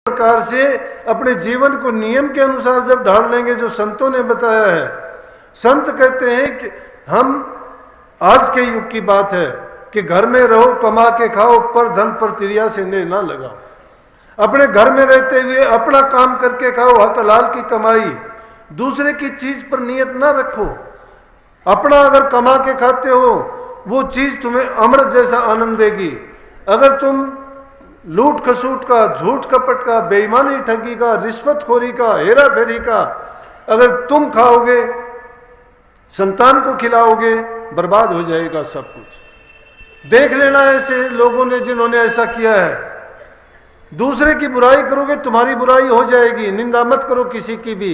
प्रकार से अपने जीवन को नियम के अनुसार जब ढाल लेंगे, जो संतों ने बताया है। संत कहते हैं कि हम, आज के युग की बात है कि घर में रहो, कमा के खाओ, पर धन पर तिरिया से ने ना लगाओ। अपने घर में रहते हुए अपना काम करके खाओ, हक हलाल की कमाई, दूसरे की चीज पर नियत ना रखो। अपना अगर कमा के खाते हो, वो चीज तुम्हें अमृत जैसा आनंद देगी। अगर तुम लूट खसूट का, झूठ कपट का, बेईमानी ठगी का, रिश्वतखोरी का, हेरा फेरी का अगर तुम खाओगे, संतान को खिलाओगे, बर्बाद हो जाएगा सब कुछ। देख लेना ऐसे लोगों ने जिन्होंने ऐसा किया है। दूसरे की बुराई करोगे, तुम्हारी बुराई हो जाएगी। निंदा मत करो किसी की भी।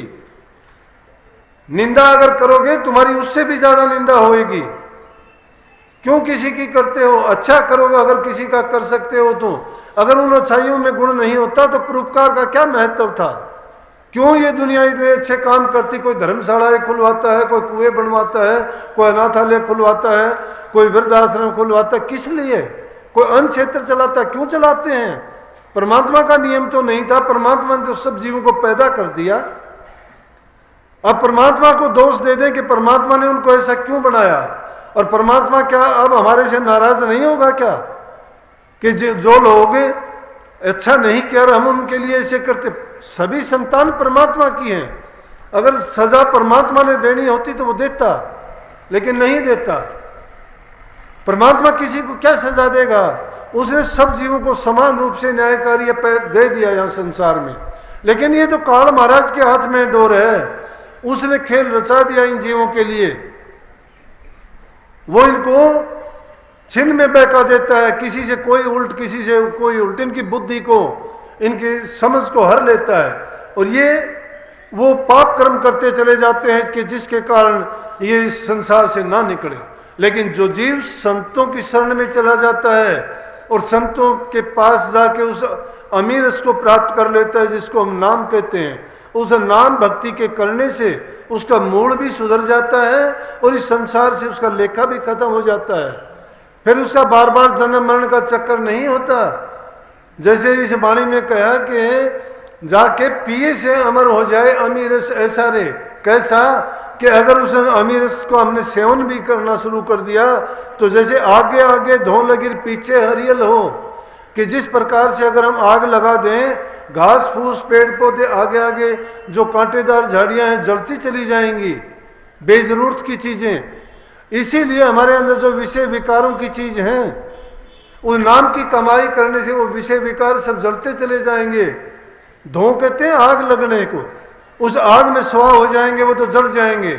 निंदा अगर करोगे, तुम्हारी उससे भी ज्यादा निंदा होगी। क्यों किसी की करते हो? अच्छा करोगे अगर किसी का कर सकते हो तो। अगर उन अच्छाइयों में गुण नहीं होता तो परोपकार का क्या महत्व था? क्यों ये दुनिया इतने अच्छे काम करती? कोई धर्मशालाएं खुलवाता है, कोई कुएं बनवाता है, कोई अनाथालय खुलवाता है, कोई वृद्धाश्रम खुलवाता है। किस लिए? कोई अन्न क्षेत्र चलाता है। क्यों चलाते हैं? परमात्मा का नियम तो नहीं था। परमात्मा ने तो सब जीवों को पैदा कर दिया। अब परमात्मा को दोष दे दें कि परमात्मा ने उनको ऐसा क्यों बनाया, और परमात्मा क्या अब हमारे से नाराज नहीं होगा क्या कि जो लोग अच्छा नहीं किया हम उनके लिए ऐसे करते? सभी संतान परमात्मा की हैं। अगर सजा परमात्मा ने देनी होती तो वो देता, लेकिन नहीं देता। परमात्मा किसी को क्या सजा देगा? उसने सब जीवों को समान रूप से न्यायकारी दे दिया यहाँ संसार में। लेकिन ये तो काल महाराज के हाथ में डोर है। उसने खेल रचा दिया इन जीवों के लिए। वो इनको छिन में बहका देता है, किसी से कोई उल्ट, किसी से कोई उल्ट। इनकी बुद्धि को, इनकी समझ को हर लेता है, और ये वो पाप कर्म करते चले जाते हैं कि जिसके कारण ये इस संसार से ना निकले। लेकिन जो जीव संतों की शरण में चला जाता है और संतों के पास जाके उस अमीर रस को प्राप्त कर लेता है, जिसको हम नाम कहते हैं, उस नाम भक्ति के करने से उसका मूड भी सुधर जाता है और इस संसार से उसका लेखा भी खत्म हो जाता है। फिर उसका बार बार जन्म मरण का चक्कर नहीं होता। जैसे इस वाणी में कहा कि जाके पिए से अमर हो जाए अमीर रस ऐसा रे। कैसा कि अगर उस अमीर रस को हमने सेवन भी करना शुरू कर दिया तो जैसे आगे आगे धो लगी पीछे हरियल हो, कि जिस प्रकार से अगर हम आग लगा दें, घास फूस पेड़ पौधे आगे आगे जो कांटेदार झाड़ियां हैं जलती चली जाएंगी, बेजरूरत की चीजें। इसीलिए हमारे अंदर जो विषय विकारों की चीज हैं, उस नाम की कमाई करने से वो विषय विकार सब जलते चले जाएंगे। धो कहते हैं आग लगने को, उस आग में स्वाह हो जाएंगे, वो तो जल जाएंगे।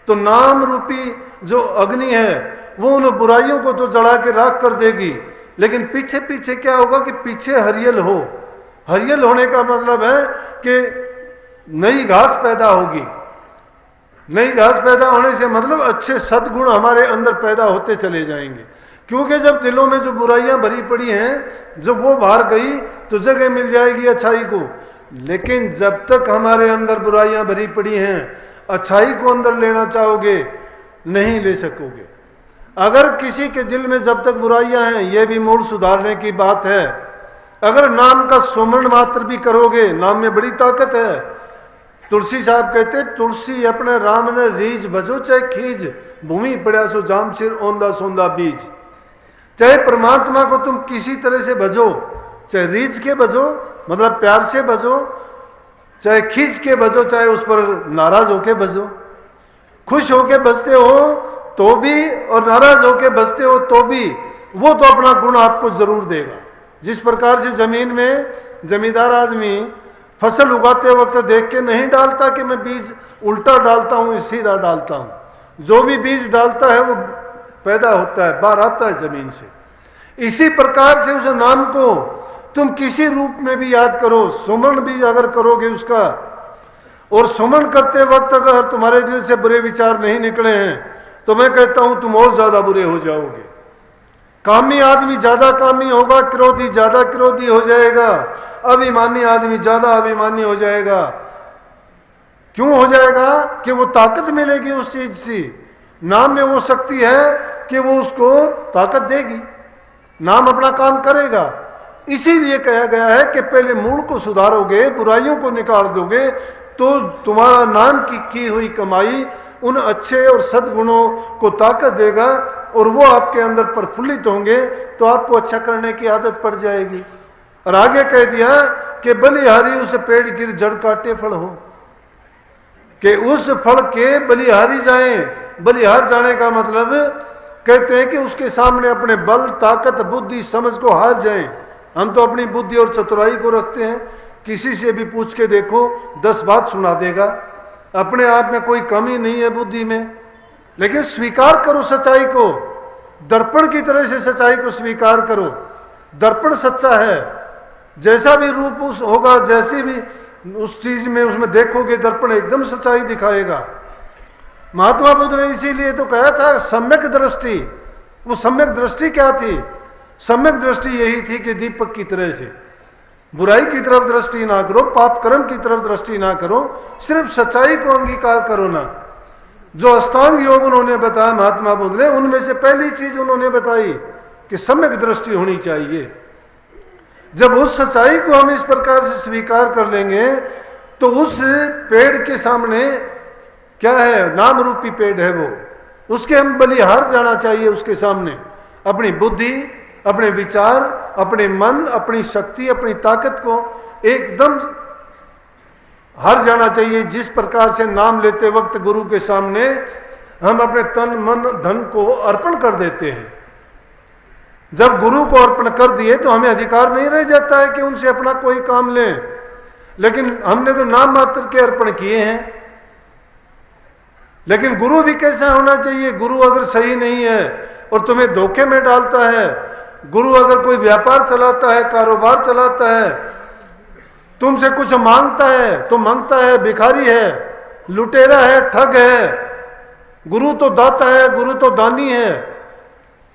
तो नाम रूपी जो अग्नि है वो उन बुराइयों को तो जला के राख कर देगी। लेकिन पीछे पीछे क्या होगा कि पीछे हरियल हो। हरियल होने का मतलब है कि नई घास पैदा होगी। नई घास पैदा होने से मतलब अच्छे सद्गुण हमारे अंदर पैदा होते चले जाएंगे। क्योंकि जब दिलों में जो बुराइयां भरी पड़ी हैं, जब वो बाहर गई तो जगह मिल जाएगी अच्छाई को। लेकिन जब तक हमारे अंदर बुराइयां भरी पड़ी हैं, अच्छाई को अंदर लेना चाहोगे नहीं ले सकोगे। अगर किसी के दिल में जब तक बुराइयां हैं, यह भी मूड सुधारने की बात है। अगर नाम का सुमरण मात्र भी करोगे, नाम में बड़ी ताकत है। तुलसी साहब कहते तुलसी अपने राम ने रीज भजो चाहे खीज, भूमि पड़ा सो जाम सिर औंधा सौंधा बीज। चाहे परमात्मा को तुम किसी तरह से भजो, चाहे रीझ के भजो मतलब प्यार से भजो, चाहे खींच के भजो, चाहे उस पर नाराज होके भजो। खुश होके भजते हो तो भी और नाराज होके भजते हो तो भी, वो तो अपना गुण आपको जरूर देगा। जिस प्रकार से जमीन में जमींदार आदमी फसल उगाते वक्त देख के नहीं डालता कि मैं बीज उल्टा डालता हूं सीधा डालता हूं। जो भी बीज डालता है वो पैदा होता है, बाहर आता है जमीन से। इसी प्रकार से उस नाम को तुम किसी रूप में भी याद करो, सुमरण भी अगर करोगे उसका, और सुमरण करते वक्त अगर तुम्हारे दिल से बुरे विचार नहीं निकले हैं तो मैं कहता हूं तुम और ज्यादा बुरे हो जाओगे। कामी आदमी ज्यादा कामी होगा, क्रोधी ज्यादा क्रोधी हो जाएगा, अभिमानी आदमी ज्यादा अभिमानी हो जाएगा। क्यों हो जाएगा? कि वो ताकत मिलेगी उस चीज से। नाम में वो शक्ति है कि वो उसको ताकत देगी। नाम अपना काम करेगा। इसीलिए कहा गया है कि पहले मूल को सुधारोगे, बुराइयों को निकाल दोगे, तो तुम्हारा नाम की हुई कमाई उन अच्छे और सद्गुणों को ताकत देगा और वो आपके अंदर प्रफुल्लित होंगे, तो आपको अच्छा करने की आदत पड़ जाएगी। और आगे कह दिया कि बलिहारी उस पेड़ की जड़ काटे फल हो, कि उस फल के बलिहारी जाएं। बलिहार जाने का मतलब कहते हैं कि उसके सामने अपने बल, ताकत, बुद्धि, समझ को हार जाएं। हम तो अपनी बुद्धि और चतुराई को रखते हैं, किसी से भी पूछ के देखो 10 बात सुना देगा, अपने आप में कोई कमी नहीं है बुद्धि में। लेकिन स्वीकार करो सच्चाई को, दर्पण की तरह से सच्चाई को स्वीकार करो। दर्पण सच्चा है, जैसा भी रूप उस होगा, जैसी भी उस चीज में उसमें देखोगे, दर्पण एकदम सच्चाई दिखाएगा। महात्मा बुद्ध ने इसीलिए तो कहा था सम्यक दृष्टि। वो सम्यक दृष्टि क्या थी? सम्यक दृष्टि यही थी कि दीपक की तरह से बुराई की तरफ दृष्टि ना करो, पाप कर्म की तरफ दृष्टि ना करो, सिर्फ सच्चाई को अंगीकार करो ना। जो अष्टांग योग उन्होंने बताया महात्मा बुद्ध ने, उनमें से पहली चीज उन्होंने बताई कि सम्यक दृष्टि होनी चाहिए। जब उस सच्चाई को हम इस प्रकार से स्वीकार कर लेंगे, तो उस पेड़ के सामने क्या है? नाम रूपी पेड़ है वो, उसके हम बलिहार जाना चाहिए। उसके सामने अपनी बुद्धि, अपने विचार, अपने मन, अपनी शक्ति, अपनी ताकत को एकदम हार जाना चाहिए। जिस प्रकार से नाम लेते वक्त गुरु के सामने हम अपने तन, मन, धन को अर्पण कर देते हैं, जब गुरु को अर्पण कर दिए तो हमें अधिकार नहीं रह जाता है कि उनसे अपना कोई काम लें। लेकिन हमने तो नाम मात्र के अर्पण किए हैं। लेकिन गुरु भी कैसा होना चाहिए? गुरु अगर सही नहीं है और तुम्हें धोखे में डालता है, गुरु अगर कोई व्यापार चलाता है, कारोबार चलाता है, तुमसे कुछ मांगता है तो मांगता है, भिखारी है, लुटेरा है, ठग है। गुरु तो दाता है, गुरु तो दानी है,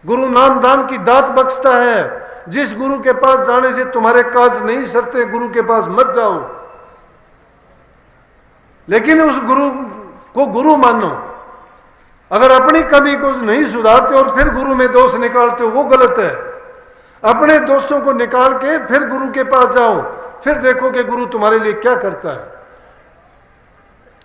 गुरु नाम दान की दात बख्शता है। जिस गुरु के पास जाने से तुम्हारे काज नहीं सरते, गुरु के पास मत जाओ। लेकिन उस गुरु को गुरु मानो। अगर अपनी कमी को नहीं सुधारते और फिर गुरु में दोष निकालते हो, वो गलत है। अपने दोषों को निकाल के फिर गुरु के पास जाओ, फिर देखो कि गुरु तुम्हारे लिए क्या करता है।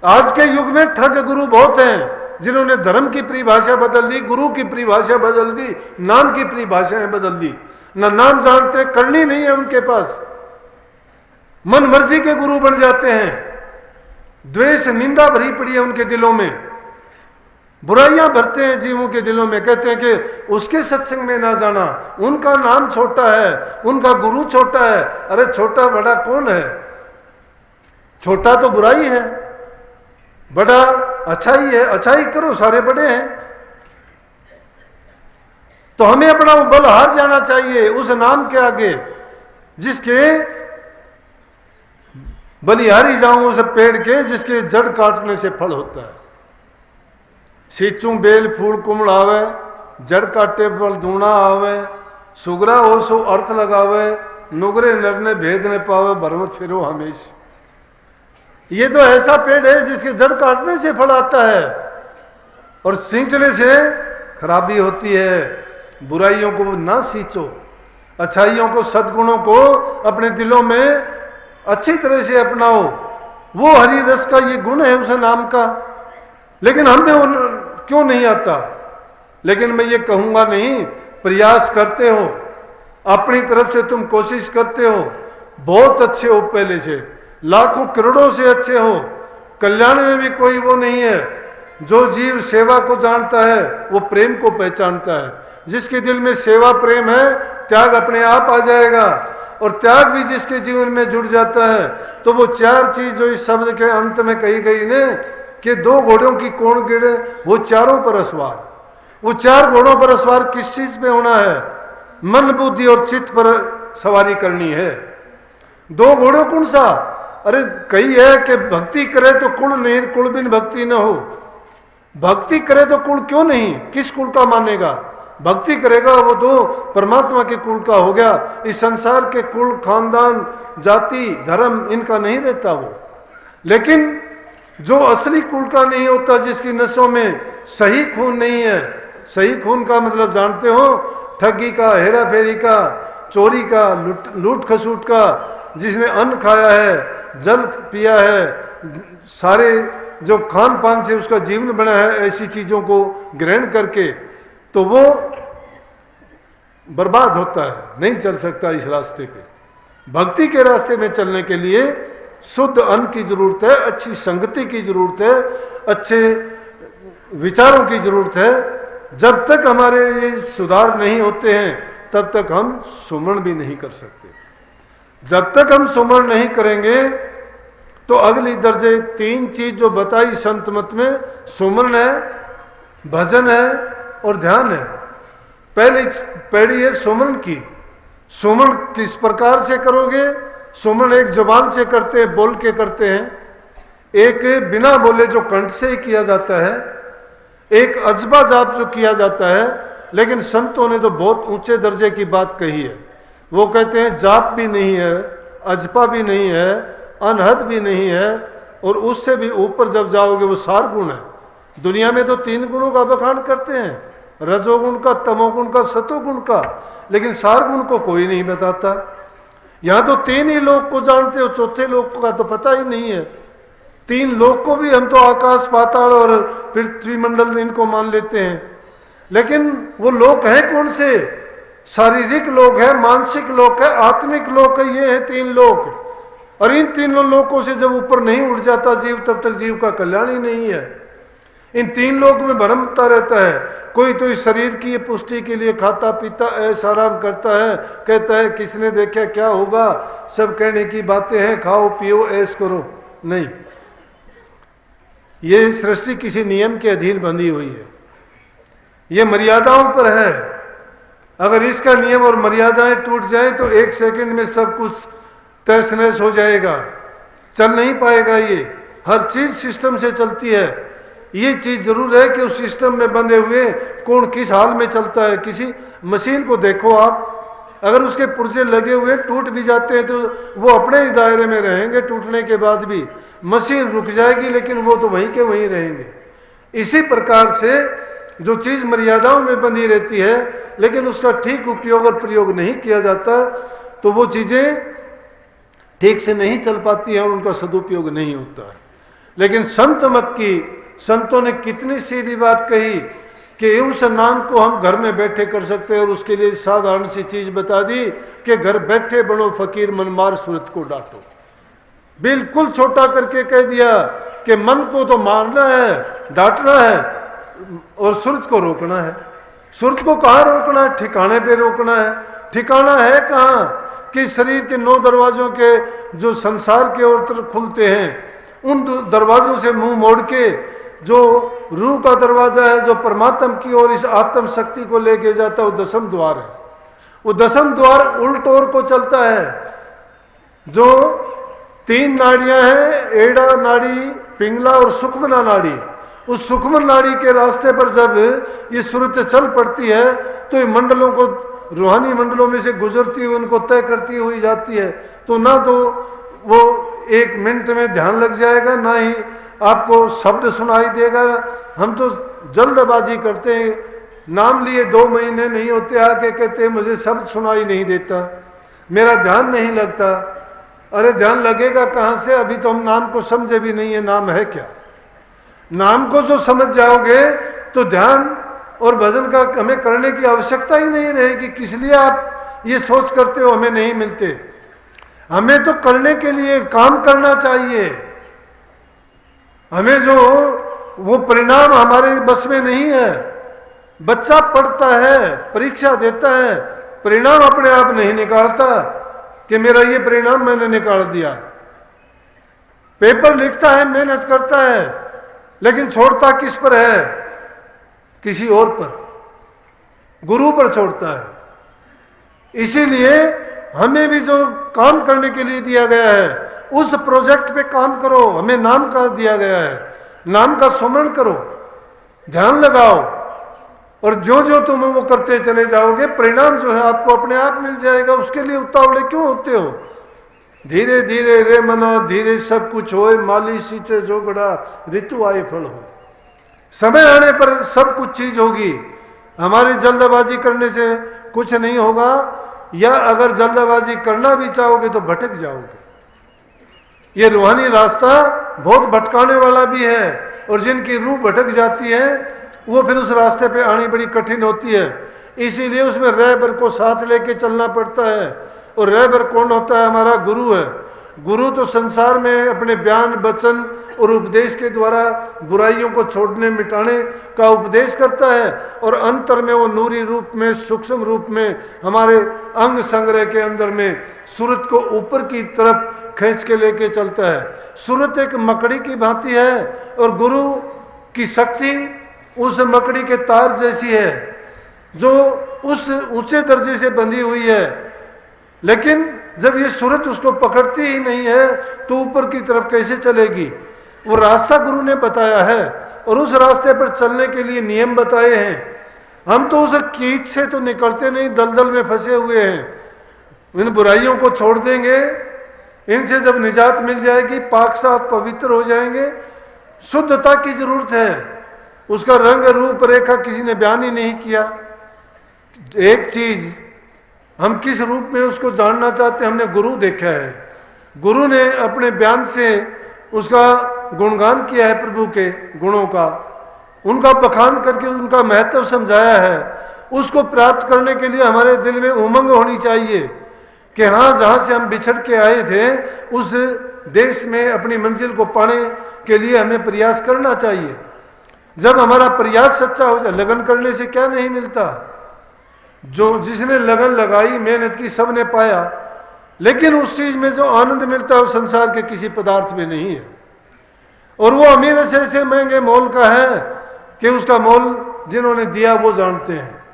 आज के युग में ठग गुरु बहुत हैं, जिन्होंने धर्म की परिभाषा बदल दी, गुरु की परिभाषा बदल दी, नाम की परिभाषाएं बदल दी। ना नाम जानते, करनी नहीं है उनके पास, मन मर्जी के गुरु बन जाते हैं। द्वेष, निंदा भरी पड़ी है उनके दिलों में, बुराइयां भरते हैं जीवों के दिलों में। कहते हैं कि उसके सत्संग में ना जाना, उनका नाम छोटा है, उनका गुरु छोटा है। अरे छोटा बड़ा कौन है? छोटा तो बुराई है, बड़ा अच्छाई है। अच्छाई करो, सारे बड़े हैं। तो हमें अपना बल हार जाना चाहिए उस नाम के आगे, जिसके बलिहारी जाऊं उस पेड़ के जिसके जड़ काटने से फल होता है। सीचू बेल फूल कुमड़ आवे, जड़ काटे फल दूना आवे। सुगरा हो सो अर्थ लगावे, नुगरे नर ने भेद न पावे, भरमत फिरो हमेशा। ये तो ऐसा पेड़ है जिसके जड़ काटने से फल आता है और सींचने से खराबी होती है। बुराइयों को ना सींचो, अच्छाइयों को, सद्गुणों को अपने दिलों में अच्छी तरह से अपनाओ। वो हरि रस का ये गुण है उस नाम का। लेकिन हमें क्यों नहीं आता? लेकिन मैं ये कहूंगा नहीं, प्रयास करते हो, अपनी तरफ से तुम कोशिश करते हो, बहुत अच्छे हो, पहले से लाखों करोड़ों से अच्छे हो। कल्याण में भी कोई वो नहीं है। जो जीव सेवा को जानता है वो प्रेम को पहचानता है। जिसके दिल में सेवा प्रेम है, त्याग अपने आप आ जाएगा। और त्याग भी जिसके जीवन में जुड़ जाता है, तो वो चार चीज जो इस शब्द के अंत में कही गई ने कि 2 घोड़ों की कौन गिरे, वो चारों पर असवार। वो 4 घोड़ों पर असवार किस चीज पे होना है? मन, बुद्धि और चित्त पर सवारी करनी है। 2 घोड़ों कौन सा? अरे कही है कि भक्ति करे तो कुल नहीं, कुल बिन भक्ति न हो। भक्ति करे तो कुल क्यों नहीं? किस कुल का मानेगा? भक्ति करेगा वो तो परमात्मा के कुल का हो गया। इस संसार के कुल, खानदान, जाति, धर्म इनका नहीं रहता वो। लेकिन जो असली कुल का नहीं होता, जिसकी नसों में सही खून नहीं है, सही खून का मतलब जानते हो? ठगी का, हेरा फेरी का चोरी का, लूट खसूट का, जिसने अन्न खाया है, जल पिया है, सारे जो खान पान से उसका जीवन बना है, ऐसी चीज़ों को ग्रहण करके, तो वो बर्बाद होता है, नहीं चल सकता इस रास्ते पे। भक्ति के रास्ते में चलने के लिए शुद्ध अन्न की जरूरत है, अच्छी संगति की जरूरत है, अच्छे विचारों की जरूरत है। जब तक हमारे ये सुधार नहीं होते हैं तब तक हम सुमरण भी नहीं कर सकते। जब तक हम सुमरण नहीं करेंगे तो अगली दर्जे 3 चीज जो बताई संत मत में, सुमरण है, भजन है और ध्यान है। पहली पीढ़ी है सुमरण की। सुमरण किस प्रकार से करोगे? सुमरण एक जुबान से करते हैं, बोल के करते हैं, एक बिना बोले जो कंठ से ही किया जाता है, एक अजबा जाप जो किया जाता है। लेकिन संतों ने तो बहुत ऊंचे दर्जे की बात कही है। वो कहते हैं जाप भी नहीं है, अजपा भी नहीं है, अनहद भी नहीं है, और उससे भी ऊपर जब जाओगे वो 4 गुण है। दुनिया में तो 3 गुणों का बखान करते हैं, रजोगुण का, तमोगुण का, सतोगुण का, लेकिन 4 गुण को कोई नहीं बताता। यहां तो 3 ही लोक को जानते हो, चौथे लोक का तो पता ही नहीं है। 3 लोक को भी हम तो आकाश, पाताल और पृथ्वी मंडल इनको मान लेते हैं, लेकिन वो लोक है कौन से? शारीरिक लोक है, मानसिक लोक है, आत्मिक लोक है। ये है 3 लोक, और इन 3 लोकों से जब ऊपर नहीं उठ जाता जीव, तब तक जीव का कल्याण ही नहीं है। इन 3 लोक में भ्रमता रहता है। कोई तो इस शरीर की पुष्टि के लिए खाता पीता ऐश आराम करता है, कहता है किसने देखा क्या होगा, सब कहने की बातें हैं, खाओ पियो ऐश करो। नहीं, ये सृष्टि किसी नियम के अधीन बंधी हुई है, ये मर्यादाओं पर है। अगर इसका नियम और मर्यादाएं टूट जाए तो 1 सेकंड में सब कुछ तहस नहस हो जाएगा, चल नहीं पाएगा। ये हर चीज सिस्टम से चलती है। ये चीज जरूर है कि उस सिस्टम में बंधे हुए कौन किस हाल में चलता है। किसी मशीन को देखो आप, अगर उसके पुर्जे लगे हुए टूट भी जाते हैं तो वो अपने ही दायरे में रहेंगे, टूटने के बाद भी मशीन रुक जाएगी, लेकिन वो तो वहीं के वहीं रहेंगे। इसी प्रकार से जो चीज मर्यादाओं में बंधी रहती है, लेकिन उसका ठीक उपयोग और प्रयोग नहीं किया जाता, तो वो चीजें ठीक से नहीं चल पाती है और उनका सदुपयोग नहीं होता है। लेकिन संत मत की, संतों ने कितनी सीधी बात कही कि उस नाम को हम घर में बैठे कर सकते हैं, और उसके लिए साधारण सी चीज बता दी कि घर बैठे बनो फकीर, मन मार सूरत को डांटो। बिल्कुल छोटा करके कह दिया कि मन को तो मारना है, डांटना है, और सूरत को रोकना है। सूरत को कहाँ रोकना है? ठिकाने पे रोकना है। ठिकाना है कहाँ? कि शरीर के 9 दरवाजों के जो संसार के ओर तरफ खुलते हैं, उन दरवाजों से मुंह मोड़ के जो रूह का दरवाजा है, जो परमात्मा की ओर इस आत्म शक्ति को लेके जाता है, वो 10म द्वार है। वो 10म द्वार उल्ट ओर को चलता है। जो 3 नाड़ियां हैं, एड़ा नाड़ी, पिंगला और सुखमना नाड़ी, उस सुखमन नाड़ी के रास्ते पर जब ये सूरत चल पड़ती है तो ये मंडलों को, रूहानी मंडलों में से गुजरती हुई उनको तय करती हुई जाती है। तो ना तो वो 1 मिनट में ध्यान लग जाएगा, ना ही आपको शब्द सुनाई देगा। हम तो जल्दबाजी करते हैं, नाम लिए 2 महीने नहीं होते, आके कहते हैं मुझे शब्द सुनाई नहीं देता, मेरा ध्यान नहीं लगता। अरे ध्यान लगेगा कहाँ से? अभी तो हम नाम को समझे भी नहीं है, नाम है क्या। नाम को जो समझ जाओगे तो ध्यान और भजन का हमें करने की आवश्यकता ही नहीं रहेगी। किस लिए आप ये सोच करते हो हमें नहीं मिलते? हमें तो करने के लिए काम करना चाहिए। हमें जो वो परिणाम हमारे बस में नहीं है। बच्चा पढ़ता है, परीक्षा देता है, परिणाम अपने आप नहीं निकालता कि मेरा ये परिणाम मैंने निकाल दिया। पेपर लिखता है, मेहनत करता है, लेकिन छोड़ता किस पर है? किसी और पर, गुरु पर छोड़ता है। इसीलिए हमें भी जो काम करने के लिए दिया गया है उस प्रोजेक्ट पे काम करो। हमें नाम का दिया गया है, नाम का सुमरण करो, ध्यान लगाओ, और जो जो तुम वो करते चले जाओगे परिणाम जो है आपको अपने आप मिल जाएगा। उसके लिए उतावले क्यों होते हो? धीरे धीरे रे मना, धीरे सब कुछ होए, माली सींचे जोगड़ा, ऋतु आए फल हो। समय आने पर सब कुछ चीज होगी। हमारी जल्दबाजी करने से कुछ नहीं होगा। या अगर जल्दबाजी करना भी चाहोगे तो भटक जाओगे। ये रूहानी रास्ता बहुत भटकाने वाला भी है, और जिनकी रूह भटक जाती है वो फिर उस रास्ते पे आनी बड़ी कठिन होती है। इसीलिए उसमें रहबर को साथ लेके चलना पड़ता है। और रहबर कौन होता है? हमारा गुरु है। गुरु तो संसार में अपने बयान, वचन और उपदेश के द्वारा बुराइयों को छोड़ने मिटाने का उपदेश करता है, और अंतर में वो नूरी रूप में, सूक्ष्म रूप में हमारे अंग संग्रह के अंदर में सूरत को ऊपर की तरफ खींच के लेके चलता है। सूरत एक मकड़ी की भांति है, और गुरु की शक्ति उस मकड़ी के तार जैसी है जो उस ऊंचे दर्जे से बंधी हुई है। लेकिन जब ये सूरत उसको पकड़ती ही नहीं है तो ऊपर की तरफ कैसे चलेगी? वो रास्ता गुरु ने बताया है, और उस रास्ते पर चलने के लिए नियम बताए हैं। हम तो उस कीच से तो निकलते नहीं, दलदल में फंसे हुए हैं। इन बुराइयों को छोड़ देंगे, इनसे जब निजात मिल जाएगी, पाक साफ पवित्र हो जाएंगे। शुद्धता की जरूरत है, उसका रंग रूप रेखा किसी ने बयान ही नहीं किया। एक चीज हम किस रूप में उसको जानना चाहते हैं, हमने गुरु देखा है। गुरु ने अपने बयान से उसका गुणगान किया है, प्रभु के गुणों का, उनका बखान करके उनका महत्व समझाया है। उसको प्राप्त करने के लिए हमारे दिल में उमंग होनी चाहिए कि हाँ, जहाँ से हम बिछड़ के आए थे उस देश में अपनी मंजिल को पाने के लिए हमें प्रयास करना चाहिए। जब हमारा प्रयास सच्चा हो जाए, लगन करने से क्या नहीं मिलता। जो जिसने लगन लगाई, मेहनत की, सब ने पाया, लेकिन उस चीज में जो आनंद मिलता है वो संसार के किसी पदार्थ में नहीं है। और वो अमीर ऐसे महंगे मोल का है कि उसका मोल जिन्होंने दिया वो जानते हैं।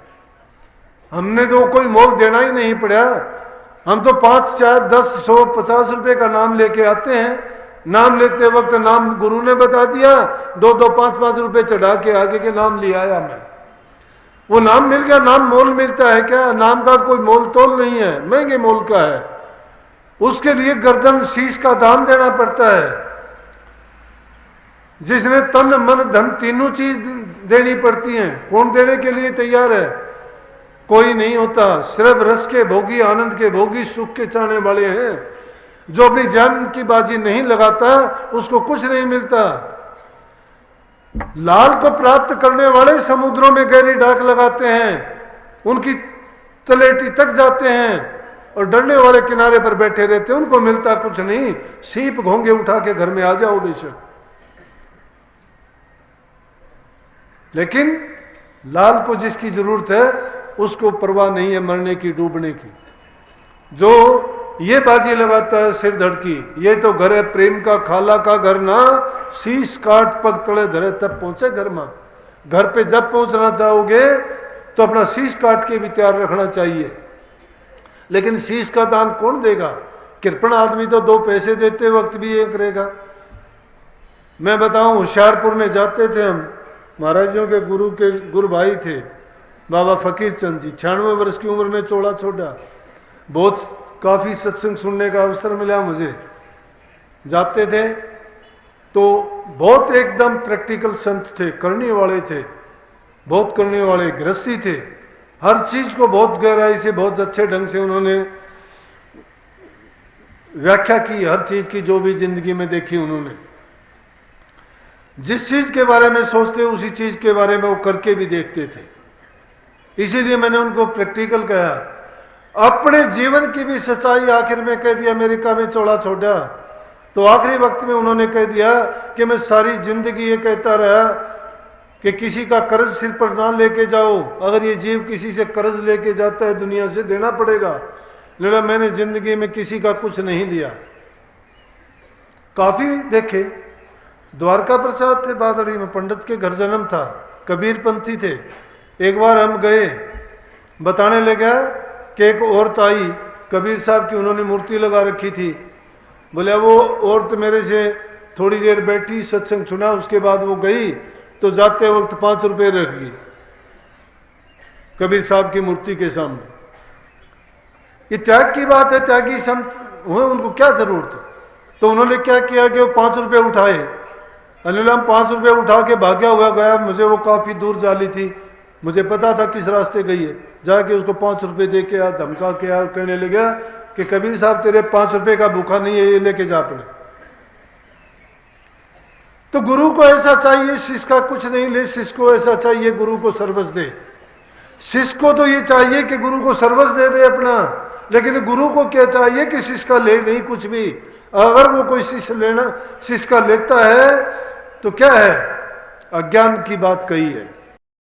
हमने तो कोई मोल देना ही नहीं पड़ा। हम तो 5, 4, 10, 100, 50 रुपए का नाम लेके आते हैं। नाम लेते वक्त नाम गुरु ने बता दिया, 2-2, 5-5 रुपए चढ़ा के आगे के नाम ले आया मैं। वो नाम मिल गया। नाम मोल मिलता है क्या? नाम का कोई मोल तोल नहीं है, महंगे मोल का है। उसके लिए गर्दन, शीश का दान देना पड़ता है। जिसने तन, मन, धन तीनों चीज देनी पड़ती हैं। कौन देने के लिए तैयार है? कोई नहीं होता। सिर्फ रस के भोगी, आनंद के भोगी, सुख के चाहने वाले हैं। जो अपनी जान की बाजी नहीं लगाता उसको कुछ नहीं मिलता। लाल को प्राप्त करने वाले समुद्रों में गहरी डाक लगाते हैं, उनकी तलेटी तक जाते हैं, और डरने वाले किनारे पर बैठे रहते हैं, उनको मिलता कुछ नहीं। सीप घोंगे उठा के घर में आ जाओ बेशक, लेकिन लाल को जिसकी जरूरत है उसको परवाह नहीं है मरने की, डूबने की। जो ये बाजी लगाता है सिर धड़की, ये तो घर है प्रेम का, खाला का घर ना, शीश काट पग तले धरे तब पहुंचे घर में। घर पे जब पहुंचना चाहोगे तो अपना शीश काट के भी तैयार रखना चाहिए। लेकिन शीश का दान कौन देगा? कृपण आदमी तो 2 पैसे देते वक्त भी ये करेगा। मैं बताऊं, होशियारपुर में जाते थे हम, महाराजियों के गुरु भाई थे बाबा फकीर चंद जी, 96 वर्ष की उम्र में चौड़ा छोड़ा। बहुत काफ़ी सत्संग सुनने का अवसर मिला मुझे। जाते थे तो बहुत एकदम प्रैक्टिकल संत थे, करने वाले थे, बहुत करने वाले गृहस्थी थे। हर चीज़ को बहुत गहराई से, बहुत अच्छे ढंग से उन्होंने व्याख्या की, हर चीज़ की जो भी जिंदगी में देखी उन्होंने। जिस चीज़ के बारे में सोचते उसी चीज़ के बारे में वो करके भी देखते थे। इसीलिए मैंने उनको प्रैक्टिकल कहा। अपने जीवन की भी सच्चाई आखिर में कह दिया। अमेरिका में चौड़ा छोड़ा तो आखिरी वक्त में उन्होंने कह दिया कि मैं सारी जिंदगी ये कहता रहा कि किसी का कर्ज सिर पर ना लेके जाओ। अगर ये जीव किसी से कर्ज लेके जाता है दुनिया से देना पड़ेगा। लेकिन मैंने जिंदगी में किसी का कुछ नहीं लिया। काफी देखे, द्वारका प्रसाद थे बादड़ी में, पंडित के घर जन्म था, कबीर पंथी थे। एक बार हम गए, बताने लगा कि एक औरत आई कबीर साहब की, उन्होंने मूर्ति लगा रखी थी। बोले वो औरत मेरे से थोड़ी देर बैठी, सत्संग सुना, उसके बाद वो गई तो जाते वक्त 5 रुपए रख गई कबीर साहब की मूर्ति के सामने। ये त्याग की बात है, त्यागी संत हुए, उनको क्या जरूरत। तो उन्होंने क्या किया कि वो 5 रुपए उठाए। अनिल हम 5 रुपए उठा के भाग्या हुआ गया। मुझे वो काफी दूर जाली थी, मुझे पता था किस रास्ते गई है, जाके उसको 5 रुपए दे के आ, धमका के आ, कहने लगा कि कबीर साहब तेरे 5 रुपए का भूखा नहीं है, ये लेके जा अपने। तो गुरु को ऐसा चाहिए, शिष्य का कुछ नहीं ले, शिष्य को ऐसा चाहिए गुरु को सर्वस दे। शिष्य को तो ये चाहिए कि गुरु को सर्वस दे दे अपना, लेकिन गुरु को क्या चाहिए कि शिष्य का ले नहीं कुछ भी। अगर वो कोई शिष्य का लेता है तो क्या है, अज्ञान की बात कही है।